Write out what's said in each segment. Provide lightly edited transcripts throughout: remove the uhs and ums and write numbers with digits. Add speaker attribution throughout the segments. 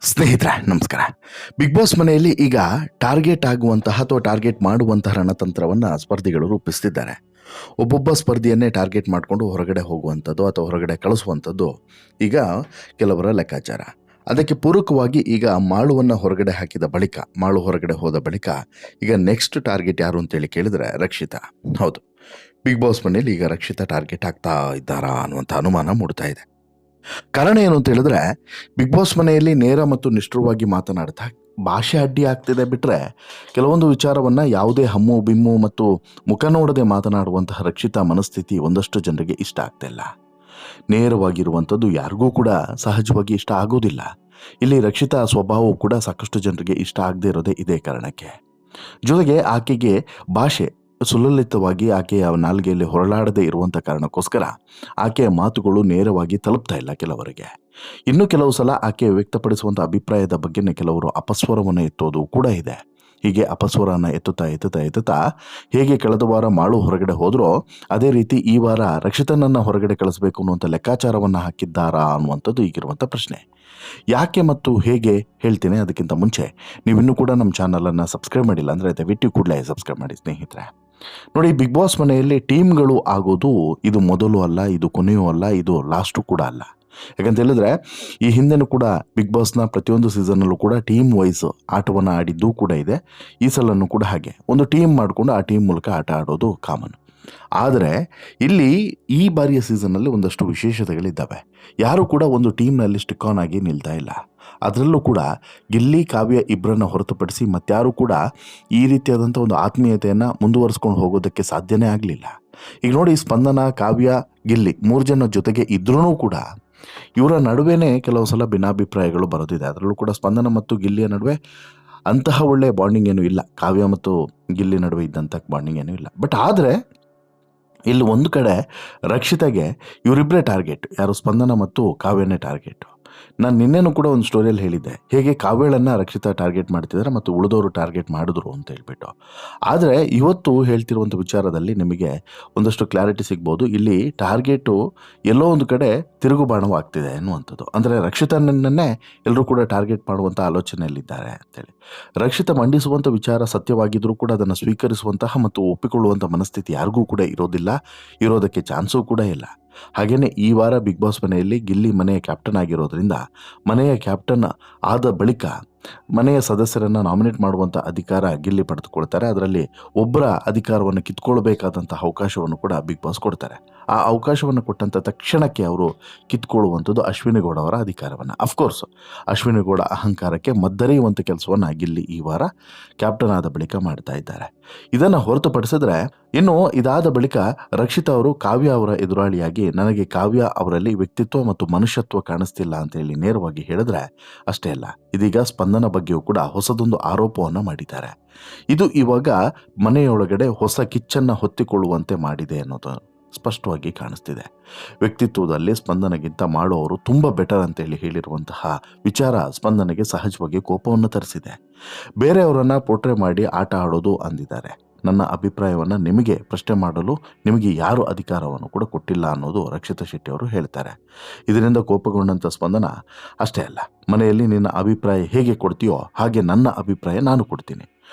Speaker 1: ಸ್ನೇಹಿತರೆ ನಮಸ್ಕಾರ. Big boss ಮನೆಯಲ್ಲಿ ಈಗ ಟಾರ್ಗೆಟ್ ಆಗುವಂತಹ ಅಥವಾ ಟಾರ್ಗೆಟ್ ಮಾಡುವಂತಹ ರಣತಂತ್ರವನ್ನು ಸ್ಪರ್ಧಿಗಳು ರೂಪಿಸ್ತಿದ್ದಾರೆ. ಒಬ್ಬೊಬ್ಬ ಸ್ಪರ್ಧಿಯನ್ನೇ ಟಾರ್ಗೆಟ್ ಮಾಡಿಕೊಂಡು ಹೊರಗಡೆ ಹೋಗುವಂಥದ್ದು ಅಥವಾ ಹೊರಗಡೆ ಕಳಿಸುವಂಥದ್ದು ಈಗ ಕೆಲವರ ಲೆಕ್ಕಾಚಾರ. ಅದಕ್ಕೆ ಪೂರಕವಾಗಿ ಈಗ ಮಾಳುವನ್ನು ಹೊರಗಡೆ ಹಾಕಿದ ಬಳಿಕ, ಮಾಳು ಹೊರಗಡೆ ಹೋದ ಬಳಿಕ ಈಗ ನೆಕ್ಸ್ಟ್ ಟಾರ್ಗೆಟ್ ಯಾರು ಅಂತೇಳಿ ಕೇಳಿದರೆ ರಕ್ಷಿತಾ. ಹೌದು, ಬಿಗ್ ಬಾಸ್ ಮನೆಯಲ್ಲಿ ಈಗ ರಕ್ಷಿತಾ ಟಾರ್ಗೆಟ್ ಆಗ್ತಾ ಇದ್ದಾರಾ ಅನ್ನುವಂಥ ಅನುಮಾನ ಮೂಡ್ತಾ ಇದೆ. ಕಾರಣ ಏನು ಅಂತ ಹೇಳಿದ್ರೆ, ಬಿಗ್ ಬಾಸ್ ಮನೆಯಲ್ಲಿ ನೇರ ಮತ್ತು ನಿಷ್ಠುರವಾಗಿ ಮಾತನಾಡ್ತಾ ಭಾಷೆ ಅಡ್ಡಿ ಆಗ್ತಿದೆ ಬಿಟ್ಟರೆ ಕೆಲವೊಂದು ವಿಚಾರವನ್ನು ಯಾವುದೇ ಹಮ್ಮು ಬಿಮ್ಮು ಮತ್ತು ಮುಖ ನೋಡದೆ ಮಾತನಾಡುವಂತಹ ರಕ್ಷಿತಾ ಮನಸ್ಥಿತಿ ಒಂದಷ್ಟು ಜನರಿಗೆ ಇಷ್ಟ ಆಗ್ತಿಲ್ಲ. ನೇರವಾಗಿರುವಂಥದ್ದು ಯಾರಿಗೂ ಕೂಡ ಸಹಜವಾಗಿ ಇಷ್ಟ ಆಗೋದಿಲ್ಲ. ಇಲ್ಲಿ ರಕ್ಷಿತಾ ಸ್ವಭಾವವು ಕೂಡ ಸಾಕಷ್ಟು ಜನರಿಗೆ ಇಷ್ಟ ಆಗದೆ ಇರೋದೇ ಇದೇ ಕಾರಣಕ್ಕೆ. ಜೊತೆಗೆ ಆಕೆಗೆ ಭಾಷೆ ಸುಲಲಿತವಾಗಿ ಆಕೆಯ ನಾಲ್ಗೆಯಲ್ಲಿ ಹೊರಳಾಡದೇ ಇರುವಂಥ ಕಾರಣಕ್ಕೋಸ್ಕರ ಆಕೆಯ ಮಾತುಗಳು ನೇರವಾಗಿ ತಲುಪ್ತಾ ಇಲ್ಲ ಕೆಲವರಿಗೆ. ಇನ್ನು ಕೆಲವು ಸಲ ಆಕೆ ವ್ಯಕ್ತಪಡಿಸುವಂಥ ಅಭಿಪ್ರಾಯದ ಬಗ್ಗೆನೇ ಕೆಲವರು ಅಪಸ್ವರವನ್ನು ಎತ್ತೋದು ಕೂಡ ಇದೆ. ಹೀಗೆ ಅಪಸ್ವರನ ಎತ್ತುತ್ತಾ ಹೇಗೆ ಕಳೆದ ವಾರ ಮಾಳು ಹೊರಗಡೆ ಹೋದರೋ ಅದೇ ರೀತಿ ಈ ವಾರ ರಕ್ಷಿತನನ್ನು ಹೊರಗಡೆ ಕಳಿಸಬೇಕು ಅನ್ನುವಂಥ ಲೆಕ್ಕಾಚಾರವನ್ನು ಹಾಕಿದ್ದಾರಾ ಅನ್ನುವಂಥದ್ದು ಈಗಿರುವಂಥ ಪ್ರಶ್ನೆ. ಯಾಕೆ ಮತ್ತು ಹೇಗೆ ಹೇಳ್ತೀನಿ. ಅದಕ್ಕಿಂತ ಮುಂಚೆ ನೀವಿನ್ನೂ ಕೂಡ ನಮ್ಮ ಚಾನಲನ್ನು ಸಬ್ಸ್ಕ್ರೈಬ್ ಮಾಡಿಲ್ಲ ಅಂದರೆ ದಯವಿಟ್ಟು ಕೂಡಲೇ ಸಬ್ಸ್ಕ್ರೈಬ್ ಮಾಡಿ ಸ್ನೇಹಿತರೆ. ನೋಡಿ, ಬಿಗ್ ಬಾಸ್ ಮನೆಯಲ್ಲಿ ಟೀಮ್ಗಳು ಆಗೋದು ಇದು ಮೊದಲು ಅಲ್ಲ, ಇದು ಕೊನೆಯೂ ಅಲ್ಲ, ಇದು ಲಾಸ್ಟು ಕೂಡ ಅಲ್ಲ. ಯಾಕಂತ ಹೇಳಿದ್ರೆ ಈ ಹಿಂದೆನೂ ಕೂಡ ಬಿಗ್ ಬಾಸ್ನ ಪ್ರತಿಯೊಂದು ಸೀಸನ್ನಲ್ಲೂ ಕೂಡ ಟೀಮ್ ವೈಸ್ ಆಟವನ್ನು ಆಡಿದ್ದೂ ಕೂಡ ಇದೆ. ಈ ಸಲನೂ ಕೂಡ ಹಾಗೆ ಒಂದು ಟೀಮ್ ಮಾಡಿಕೊಂಡು ಆ ಟೀಮ್ ಮೂಲಕ ಆಟ ಆಡೋದು ಕಾಮನ್. ಆದರೆ ಇಲ್ಲಿ ಈ ಬಾರಿಯ ಸೀಸನ್ನಲ್ಲಿ ಒಂದಷ್ಟು ವಿಶೇಷತೆಗಳಿದ್ದಾವೆ. ಯಾರು ಕೂಡ ಒಂದು ಟೀಮ್ನಲ್ಲಿ ಸ್ಟಿಕ್ ಆನ್ ಆಗಿ ನಿಲ್ತಾ ಇಲ್ಲ. ಅದರಲ್ಲೂ ಕೂಡ ಗಿಲ್ಲಿ ಕಾವ್ಯ ಇಬ್ಬರನ್ನು ಹೊರತುಪಡಿಸಿ ಮತ್ತಾರೂ ಕೂಡ ಈ ರೀತಿಯಾದಂಥ ಒಂದು ಆತ್ಮೀಯತೆಯನ್ನು ಮುಂದುವರಿಸ್ಕೊಂಡು ಹೋಗೋದಕ್ಕೆ ಸಾಧ್ಯನೇ ಆಗಲಿಲ್ಲ. ಈಗ ನೋಡಿ, ಸ್ಪಂದನ, ಕಾವ್ಯ, ಗಿಲ್ಲಿ 3 ಜನ ಜೊತೆಗೆ ಇದ್ರೂ ಕೂಡ ಇವರ ನಡುವೆನೇ ಕೆಲವು ಸಲ ಭಿನ್ನಾಭಿಪ್ರಾಯಗಳು ಬರೋದಿದೆ. ಅದರಲ್ಲೂ ಕೂಡ ಸ್ಪಂದನ ಮತ್ತು ಗಿಲ್ಲಿಯ ನಡುವೆ ಅಂತಹ ಒಳ್ಳೆಯ ಬಾಂಡಿಂಗ್ ಏನೂ ಇಲ್ಲ. ಕಾವ್ಯ ಮತ್ತು ಗಿಲ್ಲಿ ನಡುವೆ ಇದ್ದಂಥ ಬಾಂಡಿಂಗ್ ಏನೂ ಇಲ್ಲ. ಬಟ್ ಆದರೆ ಇಲ್ಲಿ ಒಂದು ಕಡೆ ರಕ್ಷಿತಾಗೆ ಇವರಿಬ್ಬರೇ ಟಾರ್ಗೆಟ್. ಯಾರು? ಸ್ಪಂದನ ಮತ್ತು ಕಾವ್ಯನೇ ಟಾರ್ಗೆಟು. ನಾನು ನಿನ್ನೆನೂ ಕೂಡ ಒಂದು ಸ್ಟೋರಿಯಲ್ಲಿ ಹೇಳಿದ್ದೆ, ಹೇಗೆ ಕಾವ್ಯಳನ್ನು ರಕ್ಷಿತಾ ಟಾರ್ಗೆಟ್ ಮಾಡ್ತಿದ್ದಾರೆ ಮತ್ತು ಉಳಿದವರು ಟಾರ್ಗೆಟ್ ಮಾಡಿದ್ರು ಅಂತ ಹೇಳ್ಬಿಟ್ಟು. ಆದರೆ ಇವತ್ತು ಹೇಳ್ತಿರುವಂಥ ವಿಚಾರದಲ್ಲಿ ನಿಮಗೆ ಒಂದಷ್ಟು ಕ್ಲಾರಿಟಿ ಸಿಗ್ಬೋದು. ಇಲ್ಲಿ ಟಾರ್ಗೆಟು ಎಲ್ಲೋ ಒಂದು ಕಡೆ ತಿರುಗುಬಾಣವಾಗ್ತಿದೆ ಅನ್ನುವಂಥದ್ದು. ಅಂದರೆ ರಕ್ಷಿತನನ್ನೇ ಎಲ್ಲರೂ ಕೂಡ ಟಾರ್ಗೆಟ್ ಮಾಡುವಂಥ ಆಲೋಚನೆಯಲ್ಲಿದ್ದಾರೆ ಅಂತೇಳಿ. ರಕ್ಷಿತಾ ಮಂಡಿಸುವಂಥ ವಿಚಾರ ಸತ್ಯವಾಗಿದ್ದರೂ ಕೂಡ ಅದನ್ನು ಸ್ವೀಕರಿಸುವಂತಹ ಮತ್ತು ಒಪ್ಪಿಕೊಳ್ಳುವಂಥ ಮನಸ್ಥಿತಿ ಯಾರಿಗೂ ಕೂಡ ಇರೋದಿಲ್ಲ, ಇರೋದಕ್ಕೆ ಚಾನ್ಸೂ ಕೂಡ ಇಲ್ಲ. ಹಾಗೆಯೇ ಈ ವಾರ ಬಿಗ್ ಬಾಸ್ ಮನೆಯಲ್ಲಿ ಗಿಲ್ಲಿ ಮನೆಯ ಕ್ಯಾಪ್ಟನ್ ಆಗಿರೋದ್ರಿಂದ ಮನೆಯ ಕ್ಯಾಪ್ಟನ್ ಆದ ಬಳಿಕ ಮನೆಯ ಸದಸ್ಯರನ್ನು ನಾಮಿನೇಟ್ ಮಾಡುವಂಥ ಅಧಿಕಾರ ಗಿಲ್ಲಿ ಪಡೆದುಕೊಳ್ತಾರೆ. ಅದರಲ್ಲಿ ಒಬ್ಬರ ಅಧಿಕಾರವನ್ನು ಕಿತ್ಕೊಳ್ಬೇಕಾದಂಥ ಅವಕಾಶವನ್ನು ಕೂಡ ಬಿಗ್ ಬಾಸ್ ಕೊಡ್ತಾರೆ. ಆ ಅವಕಾಶವನ್ನು ಕೊಟ್ಟಂಥ ತಕ್ಷಣಕ್ಕೆ ಅವರು ಕಿತ್ಕೊಳ್ಳುವಂಥದ್ದು ಅಶ್ವಿನಿ ಗೌಡ ಅವರ ಅಧಿಕಾರವನ್ನು. ಅಫ್ಕೋರ್ಸ್ ಅಶ್ವಿನಿ ಗೌಡ ಅಹಂಕಾರಕ್ಕೆ ಮದ್ದರಿಯುವಂಥ ಕೆಲಸವನ್ನು ಗಿಲ್ಲಿ ಈ ವಾರ ಕ್ಯಾಪ್ಟನ್ ಆದ ಬಳಿಕ ಮಾಡ್ತಾ ಇದ್ದಾರೆ. ಇದನ್ನು ಹೊರತುಪಡಿಸಿದ್ರೆ ಇನ್ನು ಇದಾದ ಬಳಿಕ ರಕ್ಷಿತಾ ಅವರು ಕಾವ್ಯ ಅವರ ಎದುರಾಳಿಯಾಗಿ, ನನಗೆ ಕಾವ್ಯ ಅವರಲ್ಲಿ ವ್ಯಕ್ತಿತ್ವ ಮತ್ತು ಮನುಷ್ಯತ್ವ ಕಾಣಿಸ್ತಿಲ್ಲ ಅಂತೇಳಿ ನೇರವಾಗಿ ಹೇಳಿದ್ರೆ ಅಷ್ಟೇ ಅಲ್ಲ, ಇದೀಗ ಸ್ಪಂದನ ಬಗ್ಗೆಯೂ ಕೂಡ ಹೊಸದೊಂದು ಆರೋಪವನ್ನು ಮಾಡಿದ್ದಾರೆ. ಇದು ಇವಾಗ ಮನೆಯೊಳಗಡೆ ಹೊಸ ಕಿಚ್ಚನ್ನು ಹೊತ್ತಿಕೊಳ್ಳುವಂತೆ ಮಾಡಿದೆ ಅನ್ನೋದು ಸ್ಪಷ್ಟವಾಗಿ ಕಾಣಿಸ್ತಿದೆ. ವ್ಯಕ್ತಿತ್ವದಲ್ಲಿ ಸ್ಪಂದನಗಿಂತ ಮಾಡುವವರು ತುಂಬ ಬೆಟರ್ ಅಂತೇಳಿ ಹೇಳಿರುವಂತಹ ವಿಚಾರ ಸ್ಪಂದನೆಗೆ ಸಹಜವಾಗಿ ಕೋಪವನ್ನು ತರಿಸಿದೆ. ಬೇರೆಯವರನ್ನು ಪೋಟ್ರೆ ಮಾಡಿ ಆಟ ಆಡೋದು ಅಂದಿದ್ದಾರೆ. ನನ್ನ ಅಭಿಪ್ರಾಯವನ್ನು ನಿಮಗೆ ಪ್ರಶ್ನೆ ಮಾಡಲು ನಿಮಗೆ ಯಾರು ಅಧಿಕಾರವನ್ನು ಕೂಡ ಕೊಟ್ಟಿಲ್ಲ ಅನ್ನೋದು ರಕ್ಷಿತಾ ಶೆಟ್ಟಿ ಅವರು ಹೇಳ್ತಾರೆ. ಇದರಿಂದ ಕೋಪಗೊಂಡಂಥ ಸ್ಪಂದನ, ಅಷ್ಟೇ ಅಲ್ಲ, ಮನೆಯಲ್ಲಿ ನಿನ್ನ ಅಭಿಪ್ರಾಯ ಹೇಗೆ ಕೊಡ್ತೀಯೋ ಹಾಗೆ ನನ್ನ ಅಭಿಪ್ರಾಯ ನಾನು ಕೊಡ್ತೀನಿ.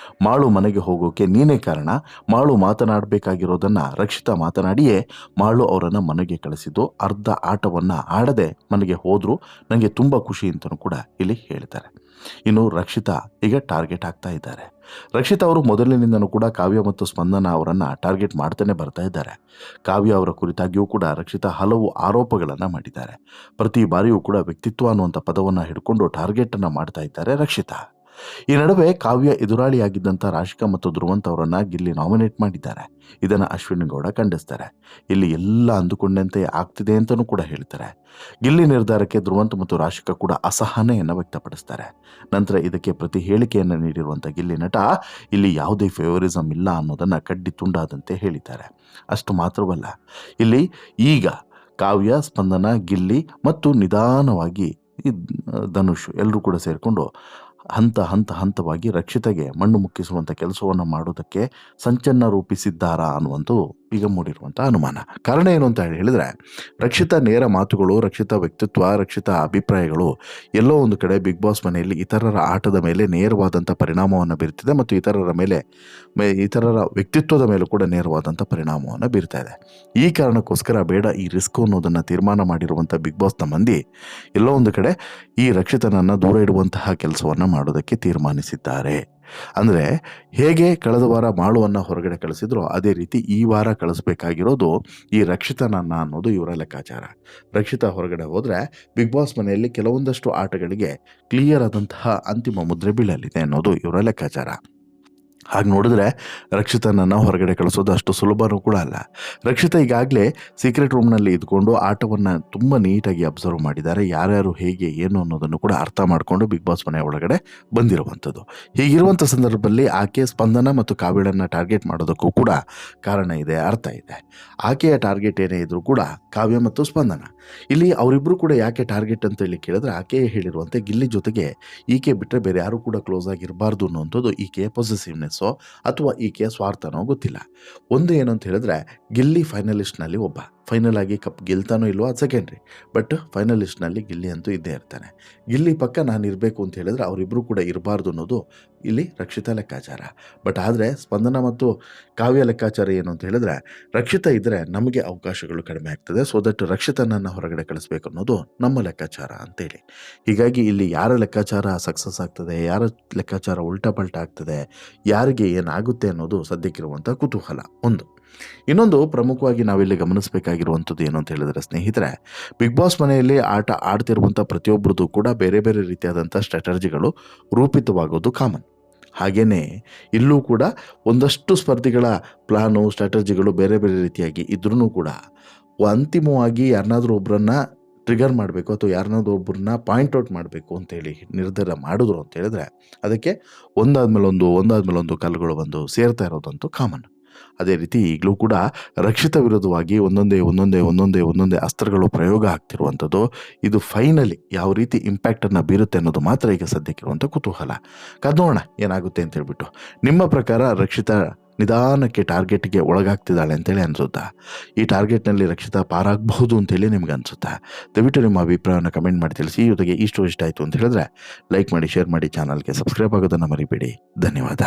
Speaker 1: ಮಾಳು ಮನೆಗೆ ಹೋಗೋಕೆ ನೀನೇ ಕಾರಣ. ಮಾಳು ಮಾತನಾಡಬೇಕಾಗಿರೋದನ್ನು ರಕ್ಷಿತಾ ಮಾತನಾಡಿಯೇ ಮಾಳು ಅವರನ್ನು ಮನೆಗೆ ಕಳಿಸಿದ್ದು. ಅರ್ಧ ಆಟವನ್ನು ಆಡದೆ ಮನೆಗೆ ಹೋದರೂ ನನಗೆ ತುಂಬ ಖುಷಿ ಅಂತಲೂ ಕೂಡ ಇಲ್ಲಿ ಹೇಳ್ತಾರೆ. ಇನ್ನು ರಕ್ಷಿತಾ ಈಗ ಟಾರ್ಗೆಟ್ ಆಗ್ತಾ ಇದ್ದಾರೆ. ರಕ್ಷಿತಾ ಅವರು ಮೊದಲಿನಿಂದನೂ ಕೂಡ ಕಾವ್ಯ ಮತ್ತು ಸ್ಪಂದನ ಅವರನ್ನು ಟಾರ್ಗೆಟ್ ಮಾಡ್ತಾನೆ ಬರ್ತಾ ಇದ್ದಾರೆ. ಕಾವ್ಯ ಅವರ ಕುರಿತಾಗಿಯೂ ಕೂಡ ರಕ್ಷಿತಾ ಹಲವು ಆರೋಪಗಳನ್ನು ಮಾಡಿದ್ದಾರೆ. ಪ್ರತಿ ಬಾರಿಯೂ ಕೂಡ ವ್ಯಕ್ತಿತ್ವ ಅನ್ನುವಂಥ ಪದವನ್ನು ಹಿಡ್ಕೊಂಡು ಟಾರ್ಗೆಟನ್ನು ಮಾಡ್ತಾ ಇದ್ದಾರೆ ರಕ್ಷಿತಾ. ಈ ನಡುವೆ ಕಾವ್ಯ ಎದುರಾಳಿಯಾಗಿದ್ದಂಥ ರಾಶಿಕಾ ಮತ್ತು ಧ್ರುವಂತ್ ಅವರನ್ನು ಗಿಲ್ಲಿ ನಾಮಿನೇಟ್ ಮಾಡಿದ್ದಾರೆ. ಇದನ್ನು ಅಶ್ವಿನಿ ಗೌಡ ಖಂಡಿಸ್ತಾರೆ. ಇಲ್ಲಿ ಎಲ್ಲ ಅಂದುಕೊಂಡಂತೆ ಆಗ್ತಿದೆ ಅಂತಲೂ ಕೂಡ ಹೇಳ್ತಾರೆ. ಗಿಲ್ಲಿ ನಿರ್ಧಾರಕ್ಕೆ ಧ್ರುವಂತ್ ಮತ್ತು ರಾಶಿಕಾ ಕೂಡ ಅಸಹನೆಯನ್ನು ವ್ಯಕ್ತಪಡಿಸ್ತಾರೆ. ನಂತರ ಇದಕ್ಕೆ ಪ್ರತಿ ಹೇಳಿಕೆಯನ್ನು ನೀಡಿರುವಂಥ ಗಿಲ್ಲಿ ನಟ ಇಲ್ಲಿ ಯಾವುದೇ ಫೇವರಿಸಮ್ ಇಲ್ಲ ಅನ್ನೋದನ್ನು ಕಡ್ಡಿ ತುಂಡಾದಂತೆ ಹೇಳಿದ್ದಾರೆ. ಅಷ್ಟು ಮಾತ್ರವಲ್ಲ, ಇಲ್ಲಿ ಈಗ ಕಾವ್ಯ, ಸ್ಪಂದನ, ಗಿಲ್ಲಿ ಮತ್ತು ನಿಧಾನವಾಗಿ ಧನುಷ್ ಎಲ್ಲರೂ ಕೂಡ ಸೇರಿಕೊಂಡು ಹಂತವಾಗಿ ರಕ್ಷಿತೆಗೆ ಮಣ್ಣು ಮುಕ್ಕಿಸುವಂಥ ಕೆಲಸವನ್ನು ಮಾಡೋದಕ್ಕೆ ಸಂಚನ್ನು ರೂಪಿಸಿದ್ದಾರಾ ಅನ್ನುವಂಥ ಈಗ ಮೂಡಿರುವಂಥ ಅನುಮಾನ. ಕಾರಣ ಏನು ಅಂತ ಹೇಳಿದರೆ, ರಕ್ಷಿತಾ ನೇರ ಮಾತುಗಳು, ರಕ್ಷಿತಾ ವ್ಯಕ್ತಿತ್ವ, ರಕ್ಷಿತಾ ಅಭಿಪ್ರಾಯಗಳು ಎಲ್ಲೋ ಒಂದು ಕಡೆ ಬಿಗ್ ಬಾಸ್ ಮನೆಯಲ್ಲಿ ಇತರರ ಆಟದ ಮೇಲೆ ನೇರವಾದಂಥ ಪರಿಣಾಮವನ್ನು ಬೀರ್ತಿದೆ ಮತ್ತು ಇತರರ ವ್ಯಕ್ತಿತ್ವದ ಮೇಲೂ ಕೂಡ ನೇರವಾದಂಥ ಪರಿಣಾಮವನ್ನು ಬೀರ್ತಾ ಇದೆ. ಈ ಕಾರಣಕ್ಕೋಸ್ಕರ ಬೇಡ ಈ ರಿಸ್ಕ್ ಅನ್ನೋದನ್ನು ತೀರ್ಮಾನ ಮಾಡಿರುವಂಥ ಬಿಗ್ ಬಾಸ್ನ ಮಂದಿ ಎಲ್ಲೋ ಒಂದು ಕಡೆ ಈ ರಕ್ಷಿತನನ್ನು ದೂರ ಇಡುವಂತಹ ಕೆಲಸವನ್ನು ಮಾಡೋದಕ್ಕೆ ತೀರ್ಮಾನಿಸಿದ್ದಾರೆ. ಅಂದರೆ ಹೇಗೆ ಕಳೆದ ವಾರ ಮಾಳುವನ್ನು ಹೊರಗಡೆ ಕಳಿಸಿದ್ರೋ ಅದೇ ರೀತಿ ಈ ವಾರ ಕಳಿಸ್ಬೇಕಾಗಿರೋದು ಈ ರಕ್ಷಿತನನ್ನು ಅನ್ನೋದು ಇವರ ಲೆಕ್ಕಾಚಾರ. ರಕ್ಷಿತಾ ಹೊರಗಡೆ ಹೋದರೆ ಬಿಗ್ ಬಾಸ್ ಮನೆಯಲ್ಲಿ ಕೆಲವೊಂದಷ್ಟು ಆಟಗಳಿಗೆ ಕ್ಲಿಯರ್ ಆದಂತಹ ಅಂತಿಮ ಮುದ್ರೆ ಬೀಳಲಿದೆ ಅನ್ನೋದು ಇವರ ಲೆಕ್ಕಾಚಾರ. ಹಾಗೆ ನೋಡಿದ್ರೆ ರಕ್ಷಿತನನ್ನು ಹೊರಗಡೆ ಕಳಿಸೋದು ಅಷ್ಟು ಸುಲಭನೂ ಕೂಡ ಅಲ್ಲ. ರಕ್ಷಿತಾ ಈಗಾಗಲೇ ಸೀಕ್ರೆಟ್ ರೂಮ್ನಲ್ಲಿ ಇದ್ಕೊಂಡು ಆಟವನ್ನು ತುಂಬ ನೀಟಾಗಿ ಅಬ್ಸರ್ವ್ ಮಾಡಿದ್ದಾರೆ. ಯಾರ್ಯಾರು ಹೇಗೆ ಏನು ಅನ್ನೋದನ್ನು ಕೂಡ ಅರ್ಥ ಮಾಡಿಕೊಂಡು ಬಿಗ್ ಬಾಸ್ ಮನೆ ಒಳಗಡೆ ಬಂದಿರುವಂಥದ್ದು. ಹೀಗಿರುವಂಥ ಸಂದರ್ಭದಲ್ಲಿ ಆಕೆ ಸ್ಪಂದನ ಮತ್ತು ಕಾವ್ಯಳನ್ನು ಟಾರ್ಗೆಟ್ ಮಾಡೋದಕ್ಕೂ ಕೂಡ ಕಾರಣ ಇದೆ, ಅರ್ಥ ಇದೆ. ಆಕೆಯ ಟಾರ್ಗೆಟ್ ಏನೇ ಇದ್ರೂ ಕೂಡ ಕಾವ್ಯ ಮತ್ತು ಸ್ಪಂದನ, ಇಲ್ಲಿ ಅವರಿಬ್ಬರು ಕೂಡ ಯಾಕೆ ಟಾರ್ಗೆಟ್ ಅಂತೇಳಿ ಕೇಳಿದ್ರೆ, ಆಕೆಯೇ ಹೇಳಿರುವಂತೆ ಗಿಲ್ಲಿ ಜೊತೆಗೆ ಈಕೆ ಬಿಟ್ಟರೆ ಬೇರೆ ಯಾರು ಕೂಡ ಕ್ಲೋಸ್ ಆಗಿರಬಾರ್ದು ಅನ್ನೋಂಥದ್ದು ಈಕೆಯ ಪೊಸೆಸಿವ್ನೆಸ್ಸೋ ಅಥವಾ ಈಕೆಯ ಸ್ವಾರ್ಥನೋ ಗೊತ್ತಿಲ್ಲ. ಒಂದು ಏನು ಅಂತ ಹೇಳಿದ್ರೆ, ಗಿಲ್ಲಿ ಫೈನಲಿಸ್ಟ್ನಲ್ಲಿ ಒಬ್ಬ, ಫೈನಲ್ ಆಗಿ ಕಪ್ ಗೆಲ್ತಾನೋ ಇಲ್ವೋ ಅದು ಸೆಕೆಂಡ್ರಿ, ಬಟ್ ಫೈನಲಿಸ್ಟ್ನಲ್ಲಿ ಗಿಲ್ಲಿ ಅಂತೂ ಇದ್ದೇ ಇರ್ತಾನೆ. ಗಿಲ್ಲಿ ಪಕ್ಕ ನಾನು ಇರಬೇಕು ಅಂತ ಹೇಳಿದ್ರೆ ಅವರಿಬ್ಬರು ಕೂಡ ಇರಬಾರ್ದು ಅನ್ನೋದು ಇಲ್ಲಿ ರಕ್ಷಿತಾ ಲೆಕ್ಕಾಚಾರ. ಬಟ್ ಆದರೆ ಸ್ಪಂದನ ಮತ್ತು ಕಾವ್ಯ ಲೆಕ್ಕಾಚಾರ ಏನು ಅಂತ ಹೇಳಿದ್ರೆ, ರಕ್ಷಿತಾ ಇದ್ದರೆ ನಮಗೆ ಅವಕಾಶಗಳು ಕಡಿಮೆ ಆಗ್ತದೆ, ಸೊ ದಟ್ ರಕ್ಷಿತನನ್ನು ಹೊರಗಡೆ ಕಳಿಸ್ಬೇಕು ಅನ್ನೋದು ನಮ್ಮ ಲೆಕ್ಕಾಚಾರ ಅಂತೇಳಿ. ಹೀಗಾಗಿ ಇಲ್ಲಿ ಯಾರ ಲೆಕ್ಕಾಚಾರ ಸಕ್ಸಸ್ ಆಗ್ತದೆ, ಯಾರ ಲೆಕ್ಕಾಚಾರ ಉಲ್ಟಾ ಪಲ್ಟಾ ಆಗ್ತದೆ, ಯಾರಿಗೆ ಏನಾಗುತ್ತೆ ಅನ್ನೋದು ಸದ್ಯಕ್ಕಿರುವಂಥ ಕುತೂಹಲ ಒಂದು. ಇನ್ನೊಂದು ಪ್ರಮುಖವಾಗಿ ನಾವಿಲ್ಲಿ ಗಮನಿಸಬೇಕಾಗಿರುವಂಥದ್ದು ಏನು ಅಂತ ಹೇಳಿದ್ರೆ ಸ್ನೇಹಿತರೆ, ಬಿಗ್ ಬಾಸ್ ಮನೆಯಲ್ಲಿ ಆಟ ಆಡ್ತಿರುವಂಥ ಪ್ರತಿಯೊಬ್ಬರದ್ದು ಕೂಡ ಬೇರೆ ಬೇರೆ ರೀತಿಯಾದಂಥ ಸ್ಟ್ರಾಟಜಿಗಳು ರೂಪಿತವಾಗೋದು ಕಾಮನ್. ಹಾಗೆಯೇ ಇಲ್ಲೂ ಕೂಡ ಒಂದಷ್ಟು ಸ್ಪರ್ಧಿಗಳ ಪ್ಲಾನು ಸ್ಟ್ರಾಟಜಿಗಳು ಬೇರೆ ಬೇರೆ ರೀತಿಯಾಗಿ ಇದ್ರೂ ಕೂಡ ಅಂತಿಮವಾಗಿ ಯಾರನ್ನಾದ್ರೂ ಒಬ್ಬರನ್ನ ಟ್ರಿಗರ್ ಮಾಡಬೇಕು ಅಥವಾ ಯಾರನ್ನಾದ್ರೂ ಒಬ್ಬರನ್ನ ಪಾಯಿಂಟ್ ಔಟ್ ಮಾಡಬೇಕು ಅಂತೇಳಿ ನಿರ್ಧಾರ ಮಾಡಿದ್ರು ಅಂತ ಹೇಳಿದ್ರೆ, ಅದಕ್ಕೆ ಒಂದಾದ್ಮೇಲೆ ಒಂದು ಕಲ್ಲುಗಳು ಬಂದು ಸೇರ್ತಾ ಇರೋದಂತೂ ಕಾಮನ್. ಅದೇ ರೀತಿ ಈಗಲೂ ಕೂಡ ರಕ್ಷಿತ ವಿರುದ್ಧವಾಗಿ ಒಂದೊಂದೇ ಅಸ್ತ್ರಗಳು ಪ್ರಯೋಗ ಆಗ್ತಿರುವಂಥದ್ದು. ಇದು ಫೈನಲಿ ಯಾವ ರೀತಿ ಇಂಪ್ಯಾಕ್ಟನ್ನು ಬೀರುತ್ತೆ ಅನ್ನೋದು ಮಾತ್ರ ಈಗ ಸದ್ಯಕ್ಕಿರುವಂಥ ಕುತೂಹಲ. ಕಾದೋಣ ಏನಾಗುತ್ತೆ ಅಂತ ಹೇಳ್ಬಿಟ್ಟು. ನಿಮ್ಮ ಪ್ರಕಾರ ರಕ್ಷಿತಾ ನಿಧಾನಕ್ಕೆ ಟಾರ್ಗೆಟ್ಗೆ ಒಳಗಾಗ್ತಿದ್ದಾಳೆ ಅಂತೇಳಿ ಅನಿಸುತ್ತಾ? ಈ ಟಾರ್ಗೆಟ್ನಲ್ಲಿ ರಕ್ಷಿತಾ ಪಾರಾಗಬಹುದು ಅಂತೇಳಿ ನಿಮ್ಗೆ ಅನಿಸುತ್ತಾ? ದಯವಿಟ್ಟು ನಿಮ್ಮ ಅಭಿಪ್ರಾಯವನ್ನು ಕಮೆಂಟ್ ಮಾಡಿ ತಿಳಿಸಿ. ಜೊತೆಗೆ ಇಷ್ಟ ಆಯಿತು ಅಂತ ಹೇಳಿದ್ರೆ ಲೈಕ್ ಮಾಡಿ, ಶೇರ್ ಮಾಡಿ, ಚಾನಲ್ಗೆ ಸಬ್ಸ್ಕ್ರೈಬ್ ಆಗೋದನ್ನು ಮರಿಬೇಡಿ. ಧನ್ಯವಾದ.